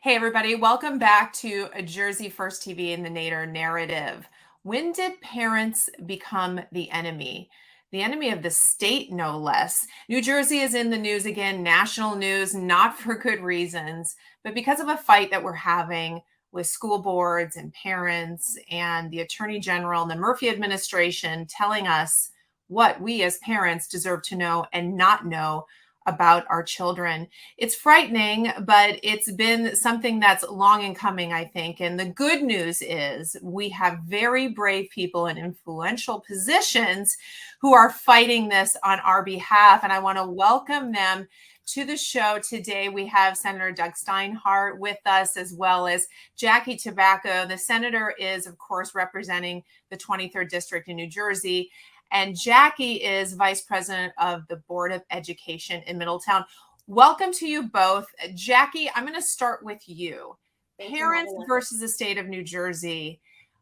Hey, everybody, welcome back to a Jersey First TV and the Nader narrative. When did parents become the enemy? The enemy of the state, no less. New Jersey is in the news again, national news, not for good reasons, but because of a fight that we're having with school boards and parents and the Attorney General and the Murphy administration telling us what we as parents deserve to know and not know about our children. It's frightening, but it's been something that's long in coming, I think. And the good news is we have very brave people in influential positions who are fighting this on our behalf. And I want to welcome them to the show today. We have Senator Doug Steinhardt with us, as well as Jackie Tobacco. The senator is, of course, representing the 23rd District in New Jersey. And Jackie is vice president of the Board of Education in Middletown. Welcome to you both. Jackie, I'm going to start with you. Parents versus the state of New Jersey.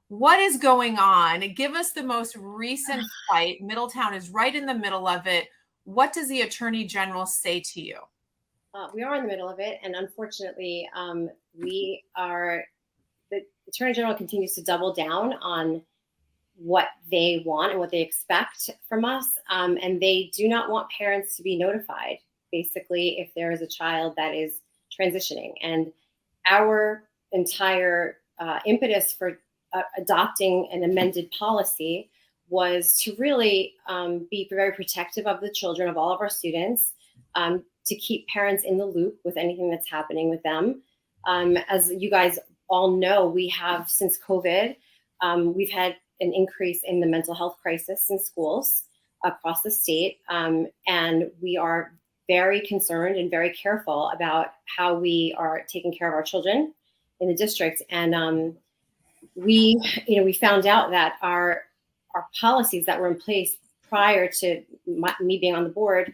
What is going on? Give us the most recent fight. Middletown is right in the middle of it. What does the Attorney General say to you? We are in the middle of it. And unfortunately, the Attorney General continues to double down on what they want and what they expect from us. And they do not want parents to be notified, basically, if there is a child that is transitioning. And our entire impetus for adopting an amended policy was to really be very protective of the children of all of our students, to keep parents in the loop with anything that's happening with them. As you guys all know, we have, since COVID, we've had an increase in the mental health crisis in schools across the state. And we are very concerned and very careful about how we are taking care of our children in the district. And we found out that our policies that were in place prior to me being on the board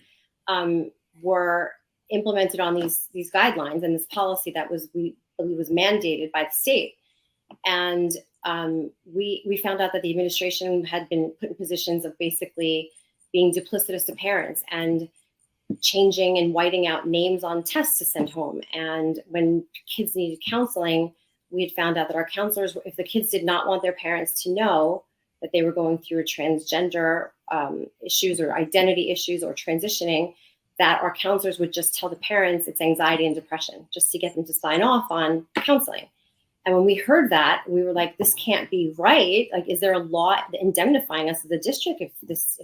were implemented on these guidelines and this policy that we believe was mandated by the state. And we found out that the administration had been put in positions of basically being duplicitous to parents and changing and whiting out names on tests to send home. And when kids needed counseling, we had found out that our counselors, if the kids did not want their parents to know that they were going through a transgender issues or identity issues or transitioning, that our counselors would just tell the parents it's anxiety and depression, just to get them to sign off on counseling. And when we heard that, we were like, this can't be right. Like, is there a law indemnifying us as a district if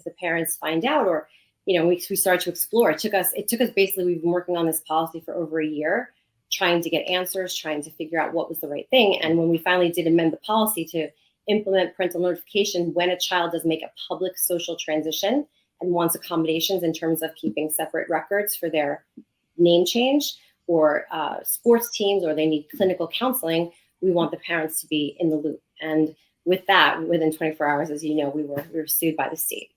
the parents find out? Or, we started to explore. It took us basically, we've been working on this policy for over a year, trying to get answers, trying to figure out what was the right thing. And when we finally did amend the policy to implement parental notification when a child does make a public social transition and wants accommodations in terms of keeping separate records for their name change or sports teams, or they need clinical counseling, we want the parents to be in the loop. And with that, within 24 hours, as you know, we were sued by the state.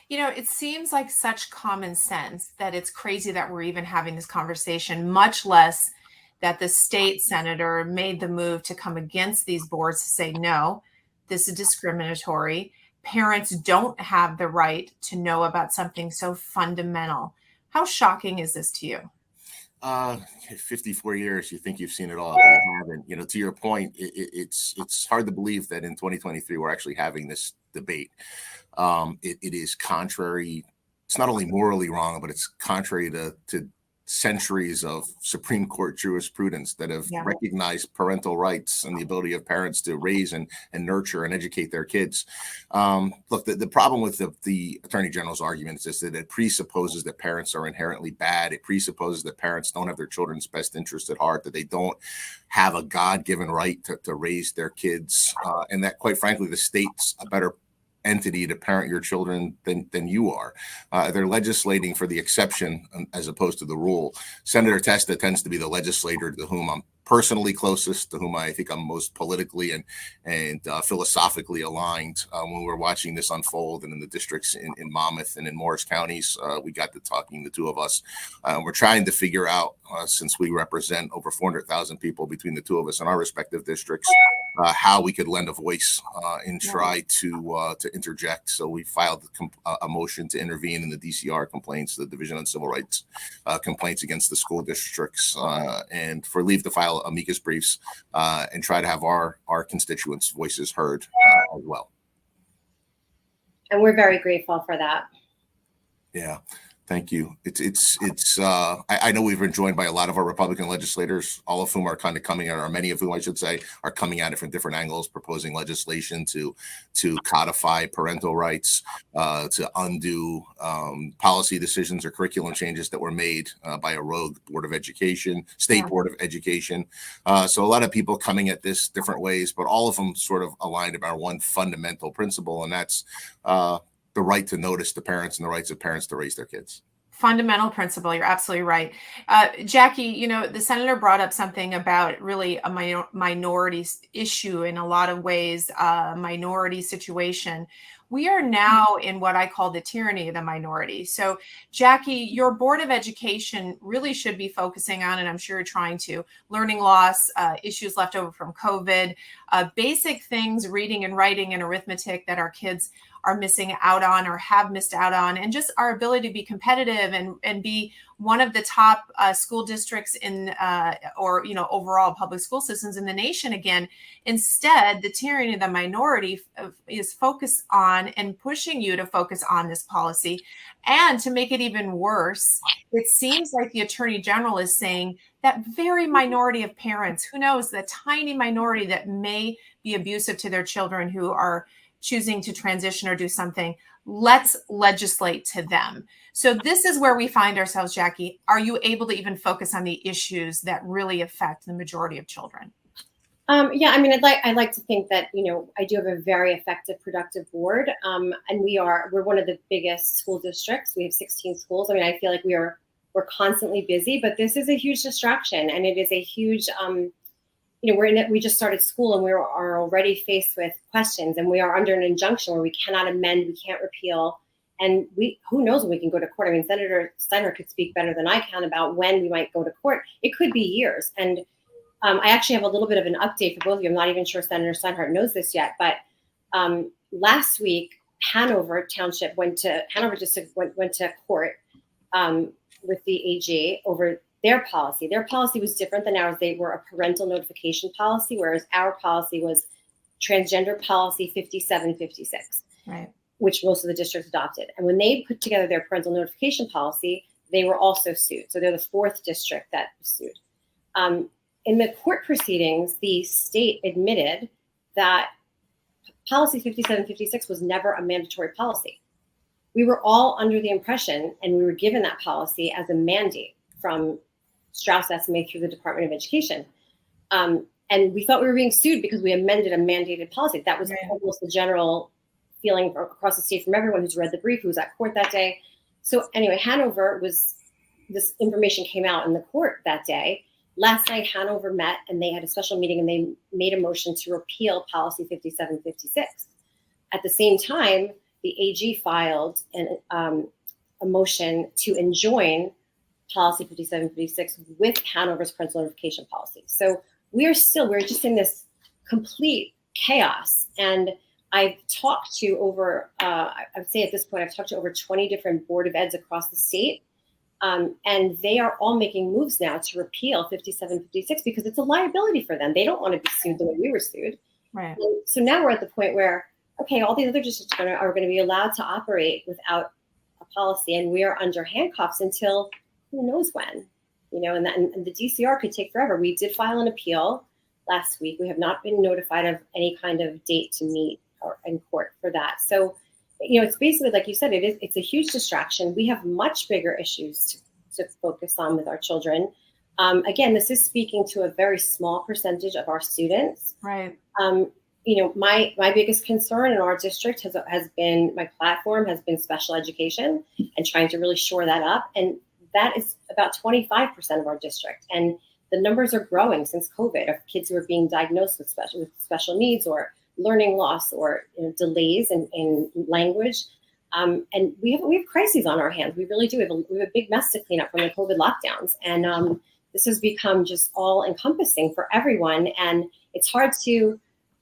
It seems like such common sense that it's crazy that we're even having this conversation, much less that the state senator made the move to come against these boards to say, no, this is discriminatory. Parents don't have the right to know about something so fundamental. How shocking is this to you? 54 years, you think you've seen it all, but you haven't. To your point, it's hard to believe that in 2023 we're actually having this debate. It is contrary. It's not only morally wrong, but it's contrary to centuries of Supreme Court jurisprudence that have recognized parental rights and the ability of parents to raise and nurture and educate their kids. Look, the problem with the Attorney General's argument is that it presupposes that parents are inherently bad. It presupposes that parents don't have their children's best interest at heart, that they don't have a God-given right to raise their kids, and that, quite frankly, the state's a better entity to parent your children than you are. They're legislating for the exception as opposed to the rule. Senator Testa tends to be the legislator to whom I'm personally closest, to whom I think I'm most politically and philosophically aligned. When we're watching this unfold, and in the districts in Monmouth and in Morris counties, we got to talking, the two of us. We're trying to figure out, since we represent over 400,000 people between the two of us in our respective districts, how we could lend a voice and try to interject. So we filed a motion to intervene in the DCR complaints, the Division on Civil Rights complaints against the school districts, and for leave to file amicus briefs and try to have our constituents' voices heard as well. And we're very grateful for that. Yeah. Thank you. I know we've been joined by a lot of our Republican legislators, all of whom are kind of coming at, or many of whom I should say, are coming at it from different angles, proposing legislation to codify parental rights, to undo policy decisions or curriculum changes that were made by a rogue Board of Education, State Board of Education. So a lot of people coming at this different ways, but all of them sort of aligned about one fundamental principle, and that's the right to notice the parents and the rights of parents to raise their kids. Fundamental principle. You're absolutely right. Jackie, the senator brought up something about really a minority issue in a lot of ways, minority situation. We are now in what I call the tyranny of the minority. So, Jackie, your Board of Education really should be focusing on, and I'm sure you're trying to, learning loss, issues left over from COVID, basic things, reading and writing and arithmetic that our kids are missing out on or have missed out on, and just our ability to be competitive and be one of the top school districts in overall public school systems in the nation again. Instead, the tyranny of the minority is focused on and pushing you to focus on this policy. And to make it even worse, it seems like the Attorney General is saying that very minority of parents, who knows, the tiny minority that may be abusive to their children who are choosing to transition or do something, let's legislate to them. So this is where we find ourselves, Jackie. Are you able to even focus on the issues that really affect the majority of children? Yeah, I mean, I'd like to think that, I do have a very effective, productive board. And we're one of the biggest school districts. We have 16 schools. I mean, I feel like we're constantly busy, but this is a huge distraction, and it is a huge, we just started school, and we are already faced with questions, and we are under an injunction where we cannot amend, we can't repeal, and who knows when we can go to court. I mean, Senator Steinhardt could speak better than I can about when we might go to court. It could be years. And I actually have a little bit of an update for both of you. I'm not even sure Senator Steinhardt knows this yet, but last week, Hanover Township Hanover District went to court with the AG over their policy. Their policy was different than ours. They were a parental notification policy, whereas our policy was transgender policy 5756, right, which most of the districts adopted. And when they put together their parental notification policy, they were also sued. So they're the fourth district that was sued. In the court proceedings, the state admitted that policy 5756 was never a mandatory policy. We were all under the impression, and we were given that policy as a mandate from Strauss SMA through the Department of Education. And we thought we were being sued because we amended a mandated policy. That was almost the general feeling across the state from everyone who's read the brief, who was at court that day. So anyway, this information came out in the court that day. Last night, Hanover met, and they had a special meeting, and they made a motion to repeal policy 5756. At the same time, the AG filed a motion to enjoin policy 5756 with Hanover's parental notification policy. So we're just in this complete chaos. And I've talked to I would say at this point, I've talked to over 20 different Board of Eds across the state. And they are all making moves now to repeal 5756 because it's a liability for them. They don't want to be sued the way we were sued. Right. And so now we're at the point where, okay, all these other districts are going to be allowed to operate without a policy, and we are under handcuffs until who knows when, and the DCR could take forever. We did file an appeal last week. We have not been notified of any kind of date to meet in court for that. So, it's basically, like you said, it's a huge distraction. We have much bigger issues to focus on with our children. Again, this is speaking to a very small percentage of our students. Right. My biggest concern in our district has been, my platform has been special education and trying to really shore that up. And that is about 25% of our district. And the numbers are growing since COVID of kids who are being diagnosed with special needs or learning loss or delays in language. And we have crises on our hands. We really do. We have a big mess to clean up from the COVID lockdowns. And this has become just all encompassing for everyone. And it's hard to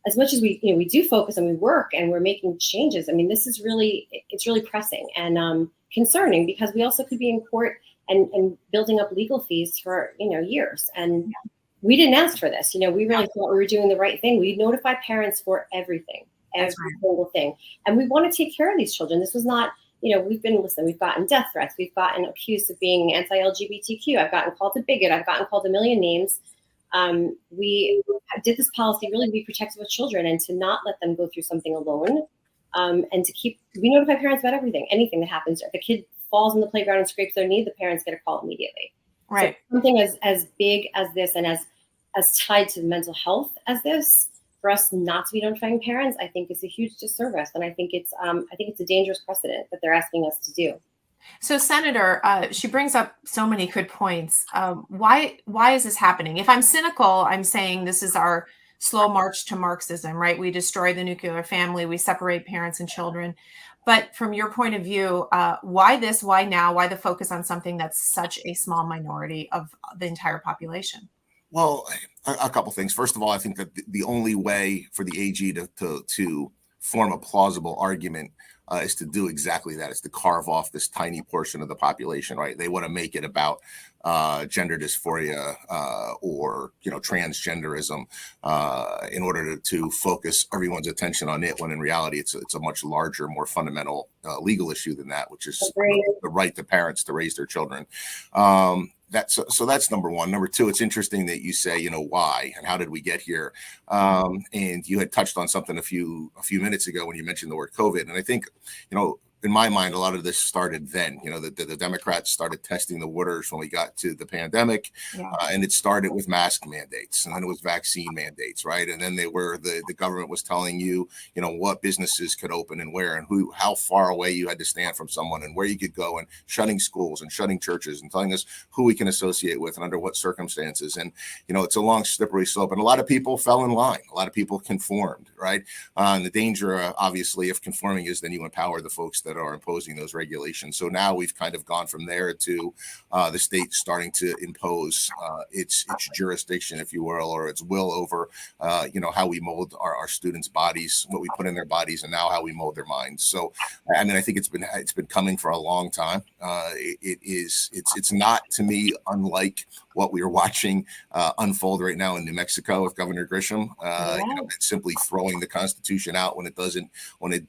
as much as we do focus and we work and we're making changes, I mean, it's really pressing and concerning, because we also could be in court and building up legal fees for, years. And we didn't ask for this. We really thought we were doing the right thing. We notify parents for everything, every single thing. And we want to take care of these children. This was not, we've gotten death threats. We've gotten accused of being anti-LGBTQ. I've gotten called a bigot. I've gotten called a million names. We did this policy really to be protective of children and to not let them go through something alone. And we notify parents about everything, anything that happens. If a kid falls in the playground and scrapes their knee, the parents get a call immediately. Right. So something as big as this and as tied to mental health as this, for us not to be notifying parents, I think is a huge disservice. And I think it's a dangerous precedent that they're asking us to do. So, Senator, she brings up so many good points. Why is this happening? If I'm cynical, I'm saying this is our slow march to Marxism, right? We destroy the nuclear family, we separate parents and children. But from your point of view, why this? Why now? Why the focus on something that's such a small minority of the entire population? Well, a couple things. First of all, I think that the only way for the AG to form a plausible argument is to do exactly that, is to carve off this tiny portion of the population, right? They want to make it about gender dysphoria or transgenderism in order to focus everyone's attention on it, when in reality it's a much larger, more fundamental legal issue than that, which is the right to parents to raise their children. So that's number one. Number two, it's interesting that you say, why and how did we get here? And you had touched on something a few minutes ago when you mentioned the word COVID. And I think, in my mind, a lot of this started then. The Democrats started testing the waters when we got to the pandemic, and it started with mask mandates, and then it was vaccine mandates, right? And then the government was telling you, what businesses could open and where, and how far away you had to stand from someone, and where you could go, and shutting schools and shutting churches, and telling us who we can associate with and under what circumstances. And it's a long, slippery slope, and a lot of people fell in line. A lot of people conformed, right? And the danger, obviously, of conforming is then you empower the folks that are imposing those regulations. So now we've kind of gone from there to the state starting to impose its jurisdiction, if you will, or its will over, how we mold our students' bodies, what we put in their bodies, and now how we mold their minds. So, I mean, I think it's been coming for a long time. It's not, to me, unlike what we are watching unfold right now in New Mexico with Governor Grisham, simply throwing the Constitution out when it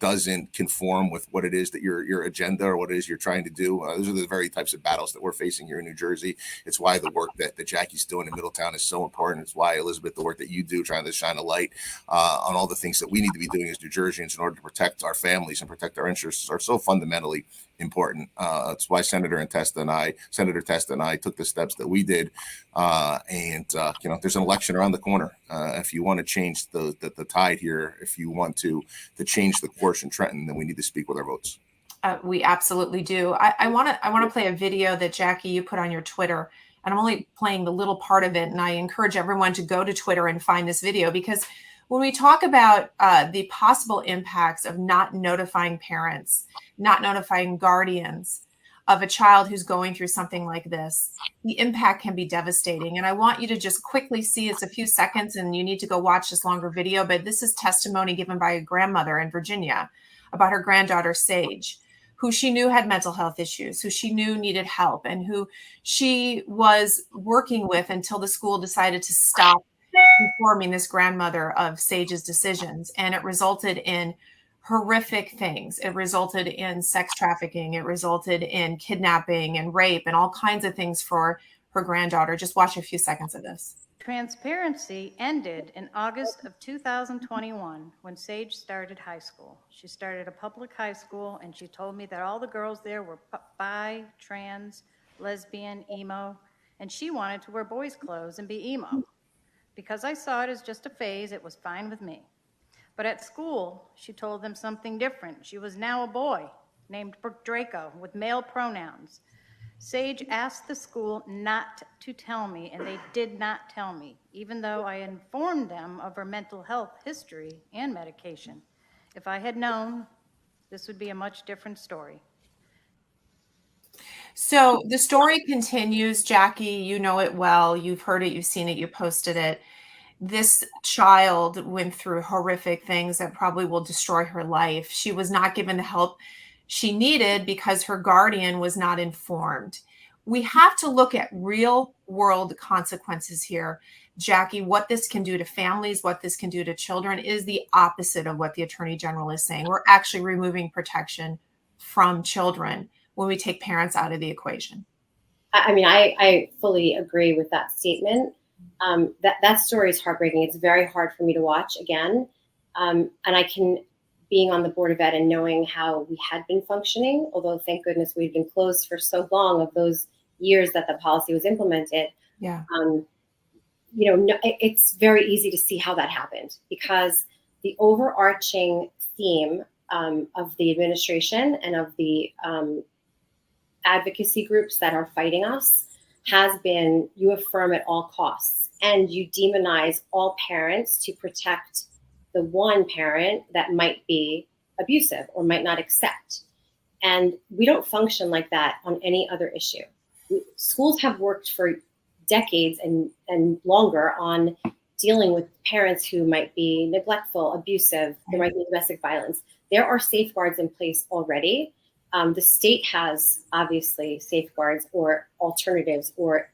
doesn't conform with what it is that your agenda or what it is you're trying to do. Those are the very types of battles that we're facing here in New Jersey. It's why the work that Jackie's doing in Middletown is so important. It's why, Elizabeth, the work that you do, trying to shine a light on all the things that we need to be doing as New Jerseyans in order to protect our families and protect our interests, are so fundamentally important. That's why Senator Testa and I took the steps that we did. There's an election around the corner. If you want to change the tide here, if you want to change the course in Trenton, then we need to speak with our votes. We absolutely do. I want to play a video that, Jackie, you put on your Twitter, and I'm only playing the little part of it. And I encourage everyone to go to Twitter and find this video, because when we talk about the possible impacts of not notifying parents, not notifying guardians of a child who's going through something like this, the impact can be devastating. And I want you to just quickly see, it's a few seconds and you need to go watch this longer video, but this is testimony given by a grandmother in Virginia about her granddaughter, Sage, who she knew had mental health issues, who she knew needed help, and who she was working with until the school decided to stop informing this grandmother of Sage's decisions. And it resulted in horrific things. It resulted in sex trafficking. It resulted in kidnapping and rape and all kinds of things for her granddaughter. Just watch a few seconds of this. Transparency ended in August of 2021 when Sage started high school. She started a public high school, and she told me that all the girls there were bi, trans, lesbian, emo, and she wanted to wear boys' clothes and be emo. Because I saw it as just a phase, it was fine with me. But at school, she told them something different. She was now a boy named Draco with male pronouns. Sage asked the school not to tell me, and they did not tell me, even though I informed them of her mental health history and medication. If I had known, this would be a much different story. So the story continues, Jackie. You know it well. You've heard it. You've seen it. You posted it. This child went through horrific things that probably will destroy her life. She was not given the help she needed because her guardian was not informed. We have to look at real world consequences here. Jackie, what this can do to families, what this can do to children is the opposite of what the Attorney General is saying. We're actually removing protection from children when we take parents out of the equation. I mean, I fully agree with that statement. That story is heartbreaking. It's very hard for me to watch again. And I can, being on the Board of Ed and knowing how we had been functioning, although thank goodness we've been closed for so long of those years that the policy was implemented. Yeah. It's very easy to see how that happened, because the overarching theme of the administration and of the advocacy groups that are fighting us has been, you affirm at all costs and you demonize all parents to protect the one parent that might be abusive or might not accept. And we don't function like that on any other issue. Schools have worked for decades and longer on dealing with parents who might be neglectful, abusive, there might be domestic violence. There are safeguards in place already. The state has obviously safeguards or alternatives or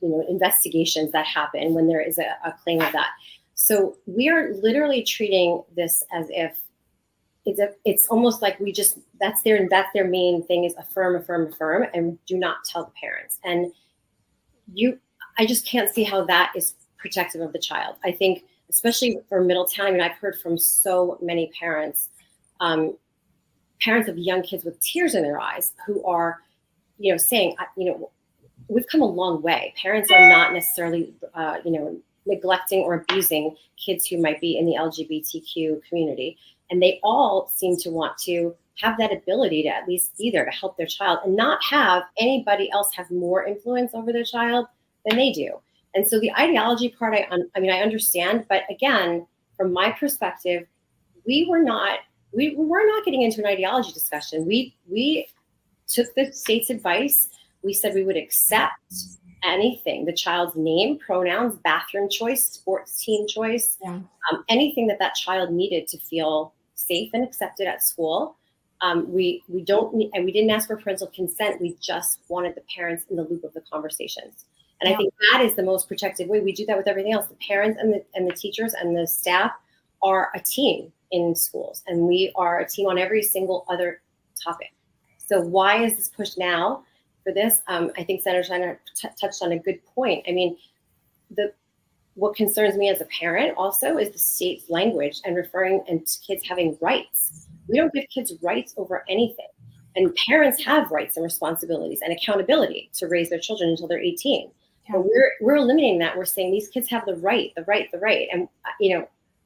investigations that happen when there is a claim of that. So we are literally treating this as if it's almost like that's their main thing is affirm, and do not tell the parents. And I just can't see how that is protective of the child. I think, especially for Middletown, I mean, I've heard from so many parents, parents of young kids with tears in their eyes who are, saying, we've come a long way. Parents are not necessarily, neglecting or abusing kids who might be in the LGBTQ community. And they all seem to want to have that ability to at least be there to help their child and not have anybody else have more influence over their child than they do. And so the ideology part, I understand, but again, from my perspective, we were not getting into an ideology discussion. We took the state's advice. We said we would accept anything, the child's name, pronouns, bathroom choice, sports team choice, anything that child needed to feel safe and accepted at school. We didn't ask for parental consent. We just wanted the parents in the loop of the conversations. And I think that is the most protective way. We do that with everything else. The parents and the teachers and the staff are a team in schools, and we are a team on every single other topic. So why is this push now for this? I think Senator Steinhardt touched on a good point. I mean, what concerns me as a parent also is the state's language and referring and kids having rights. We don't give kids rights over anything. And parents have rights and responsibilities and accountability to raise their children until they're 18. But we're eliminating that. We're saying these kids have the right. And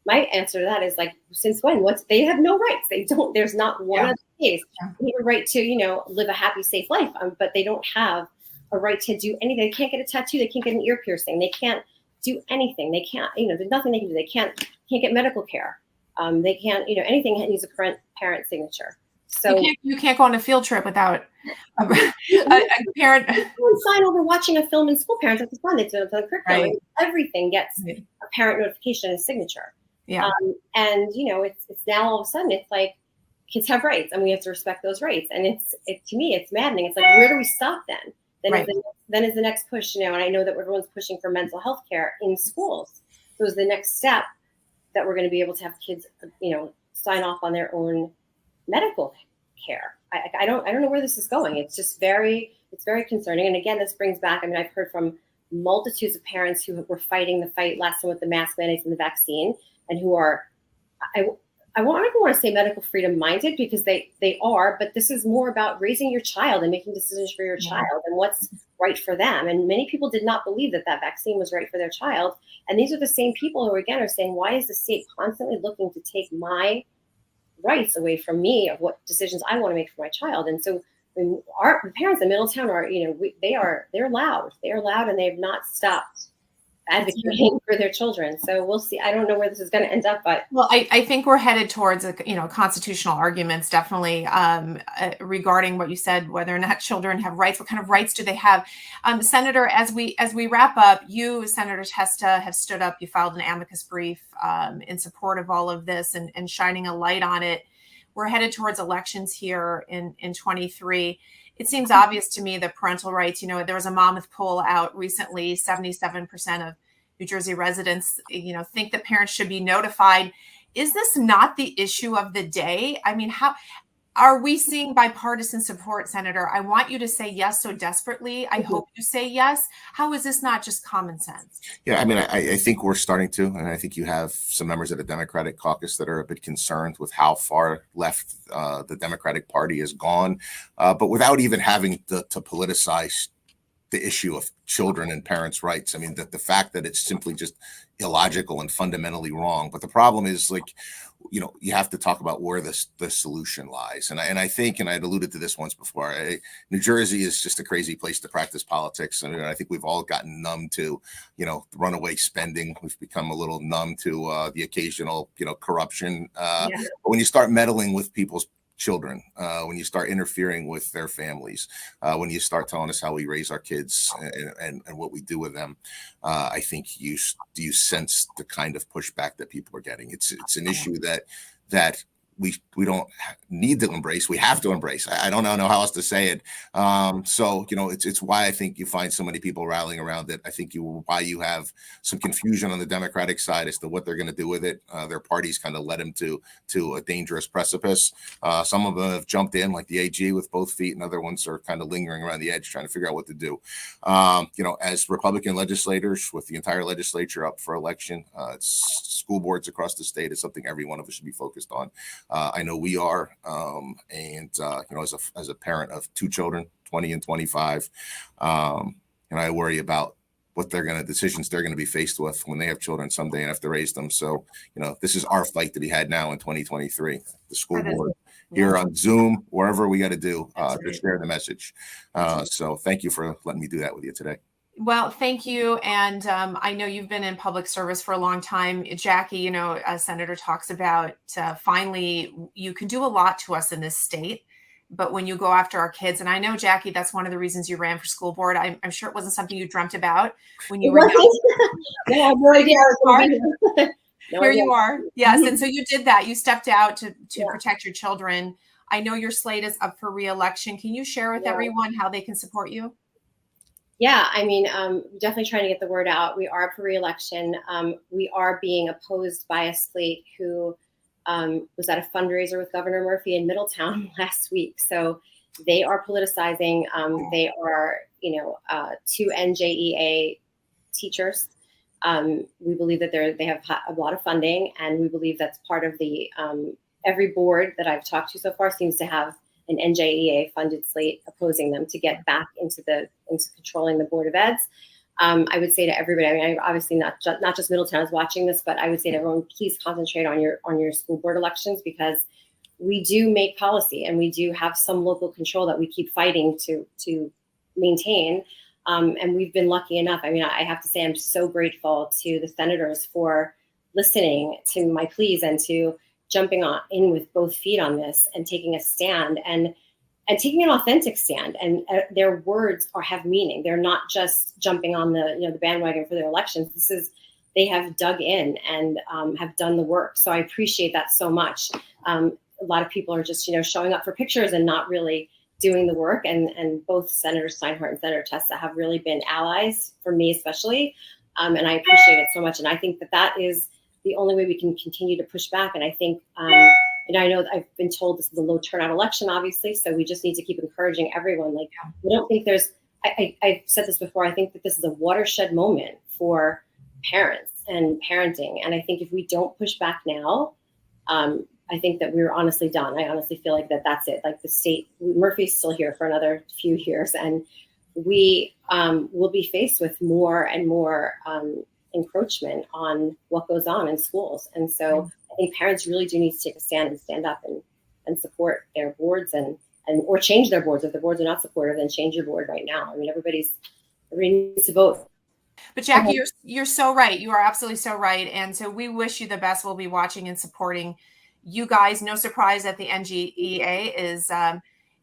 my answer to that is like, since when? They have no rights. They don't. There's not one other case. They have a right to live a happy, safe life, but they don't have a right to do anything. They can't get a tattoo. They can't get an ear piercing. They can't do anything. They can't. There's nothing they can do. They can't get medical care. They can't. Anything that needs a parent signature. So you can't go on a field trip without a parent. Sign over watching a film in school. Parents have to sign it to the curriculum. Right. Everything gets a parent notification and signature. Yeah. It's now all of a sudden it's like kids have rights and we have to respect those rights. And to me, it's maddening. It's like, where do we stop then? Then is the next push, and I know that everyone's pushing for mental health care in schools. So is the next step that we're going to be able to have kids, sign off on their own medical care. I don't know where this is going. It's just very concerning. And again, this brings back, I've heard from multitudes of parents who were fighting the fight last time with the mask mandates and the vaccine, and who are, I don't want to say medical freedom minded, because they are, but this is more about raising your child and making decisions for your child and what's right for them. And many people did not believe that vaccine was right for their child. And these are the same people who, again, are saying, why is the state constantly looking to take my rights away from me of what decisions I want to make for my child? And so the parents in Middletown are, they're loud. They are loud, and they have not stopped advocating for their children. So we'll see. I don't know where this is going to end up, but well, I think we're headed towards constitutional arguments, definitely, regarding what you said, whether or not children have rights. What kind of rights do they have? Senator, as we wrap up, you, Senator Testa, have stood up. You filed an amicus brief in support of all of this and shining a light on it. We're headed towards elections here in 23. It seems obvious to me that parental rights, there was a Monmouth poll out recently, 77% of New Jersey residents, think that parents should be notified. Is this not the issue of the day? I mean, how are we seeing bipartisan support, Senator? I want you to say yes so desperately. I hope you say yes. How is this not just common sense? Yeah, I mean, I think we're starting to, and I think you have some members of the Democratic caucus that are a bit concerned with how far left the Democratic Party has gone, but without even having to politicize the issue of children and parents' rights. I mean, the fact that it's simply just illogical and fundamentally wrong. But the problem is, you have to talk about where the solution lies. And I think, and I'd alluded to this once before, New Jersey is just a crazy place to practice politics. I mean, I think we've all gotten numb to, runaway spending. We've become a little numb to the occasional, corruption. But when you start meddling with people's children, when you start interfering with their families, when you start telling us how we raise our kids and what we do with them, I think you sense the kind of pushback that people are getting. It's an issue that we don't need to embrace. We have to embrace. I don't know how else to say it. So, it's why I think you find so many people rallying around it. I think why you have some confusion on the Democratic side as to what they're going to do with it. Their parties kind of led them to a dangerous precipice. Some of them have jumped in, like the AG, with both feet, and other ones are kind of lingering around the edge, trying to figure out what to do. As Republican legislators, with the entire legislature up for election, school boards across the state is something every one of us should be focused on. I know we are, and as a parent of two children, 20 and 25, I worry about what decisions they're going to be faced with when they have children someday and have to raise them. So, this is our fight to be had now in 2023. The school board here on Zoom, wherever we got to do to share the message. So thank you for letting me do that with you today. Well, thank you. And I know you've been in public service for a long time. Jackie, Senator talks about finally, you can do a lot to us in this state, but when you go after our kids, and I know, Jackie, that's one of the reasons you ran for school board. I'm sure it wasn't something you dreamt about when you were young. I have no idea. Here you are. Yes. And so you did that. You stepped out to protect your children. I know your slate is up for re-election. Can you share with everyone how they can support you? Yeah, I mean, definitely trying to get the word out. We are up for re-election. We are being opposed by a slate who was at a fundraiser with Governor Murphy in Middletown last week. So they are politicizing. They are, two NJEA teachers. We believe that they have a lot of funding, and we believe that's part of the every board that I've talked to so far seems to have an NJEA funded slate opposing them to get back into controlling the Board of Eds. I would say to everybody, I mean, obviously not just Middletown is watching this, but I would say to everyone, please concentrate on your school board elections, because we do make policy and we do have some local control that we keep fighting to maintain. And we've been lucky enough. I mean, I have to say, I'm so grateful to the senators for listening to my pleas and to jumping in with both feet on this and taking a stand and taking an authentic stand. And their words have meaning. They're not just jumping on the bandwagon for their elections. They have dug in and have done the work. So I appreciate that so much. A lot of people are just showing up for pictures and not really doing the work. And both Senator Steinhardt and Senator Testa have really been allies for me, especially. And I appreciate it so much. And I think that is the only way we can continue to push back. And I think, and I know I've been told this is a low turnout election, obviously, so we just need to keep encouraging everyone. Like, I don't think I've said this before, I think that this is a watershed moment for parents and parenting. And I think if we don't push back now, I think that we're honestly done. I honestly feel like that's it. Like the state, Murphy's still here for another few years, and we will be faced with more and more encroachment on what goes on in schools. And so I think parents really do need to take a stand and stand up and support their boards and or change their boards. If the boards are not supportive, then change your board right now. I mean, everybody needs to vote. But Jackie, you're so right. You are absolutely so right. And so we wish you the best. We'll be watching and supporting you guys. No surprise that the NGEA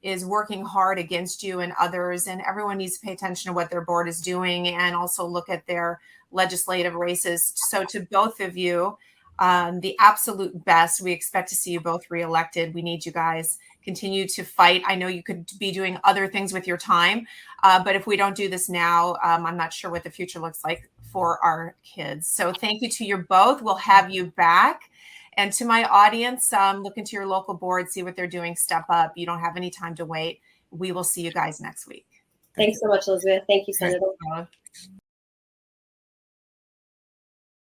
is working hard against you and others, and everyone needs to pay attention to what their board is doing and also look at their legislative races. So to both of you, the absolute best. We expect to see you both reelected. We need you guys continue to fight. I know you could be doing other things with your time, but if we don't do this now, I'm not sure what the future looks like for our kids. So thank you to you both. We'll have you back. And to my audience, look into your local board, see what they're doing, step up. You don't have any time to wait. We will see you guys next week. Thanks so much, Elizabeth. Thank you, Senator.